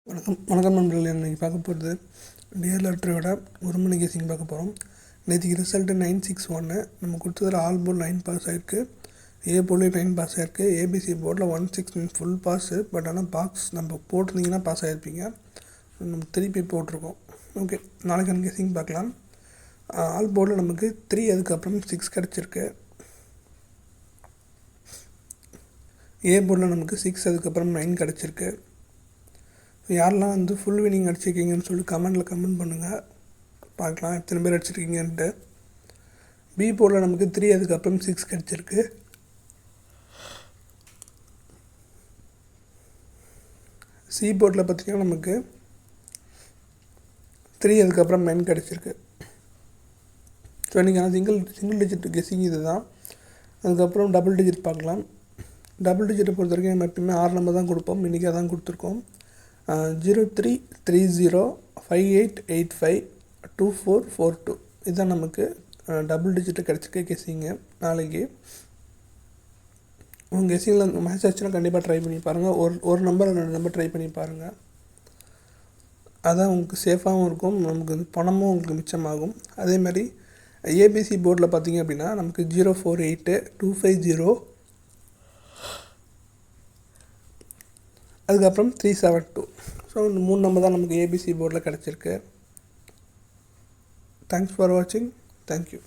வணக்கம் நண்பர்களே. இன்றைக்கி பார்க்க போகிறது டியர் லாட்ரியோட ஒரு மணி கேசிங் பார்க்க போகிறோம். நேற்றுக்கு ரிசல்ட்டு 961. நம்ம கொடுத்ததில் ஆல் போர்டு 9 பாஸ் ஆகிருக்கு, ஏ போர்ட்லேயும் 9 பாஸ் ஆகிருக்கு, ஏபிசி போர்டில் 16 ஃபுல் பாஸு. பட் ஆனால் பாக்ஸ் நம்ம போட்டிருந்தீங்கன்னா பாஸ் ஆகிருப்பீங்க, நம்ம திருப்பி போட்டிருக்கோம். ஓகே, நாளைக்கான கேசிங் பார்க்கலாம். ஆல் போர்டில் நமக்கு 3 அதுக்கப்புறம் 6 கிடச்சிருக்கு. ஏ போர்டில் நமக்கு 6 அதுக்கப்புறம் 9 கிடச்சிருக்கு. யாரெல்லாம் வந்து ஃபுல் வினிங் அடிச்சிருக்கீங்கன்னு சொல்லி கமெண்ட் பண்ணுங்கள், பார்க்கலாம் எத்தனை பேர் அடிச்சிருக்கீங்கன்ட்டு. பி போர்டில் நமக்கு 3 அதுக்கப்புறம் 6 கிடச்சிருக்கு. சி போர்டில் பார்த்திங்கன்னா நமக்கு 3 அதுக்கப்புறம் 9 கிடச்சிருக்கு. ஸோ இன்றைக்கான சிங்கிள் டிஜிட் கெஸ்ஸிங் இது தான். அதுக்கப்புறம் டபுள் டிஜிட் பார்க்கலாம். டபுள் டிஜிட்டை பொறுத்த வரைக்கும் நம்ம எப்பயுமே 6 நம்பர் தான் கொடுப்போம். இன்றைக்கி அதான் கொடுத்துருக்கோம். 033058852442 இதுதான் நமக்கு டபுள் டிஜிட்டு கிடச்சிருக்க கெஸ்ஸிங்கு. நாளைக்கு உங்கள் கெஸ்ஸிங்கில் மேட்ச் ஆச்சுன்னா கண்டிப்பாக ட்ரை பண்ணி பாருங்கள். ஒரு நம்பர் 2 நம்பர் ட்ரை பண்ணி பாருங்கள். அதான் உங்களுக்கு சேஃபாகவும் இருக்கும், நமக்கு பணமும் உங்களுக்கு மிச்சமாகும். அதே மாதிரி ஏபிசி போர்டில் பார்த்திங்க அப்படின்னா நமக்கு 048250 அதுக்கப்புறம் 372. ஸோ இந்த 3 நம்பர் தான் நமக்கு ஏபிசி போர்டில் கிடச்சிருக்கு. தேங்க்ஸ் ஃபார் வாட்சிங். தேங்க்யூ.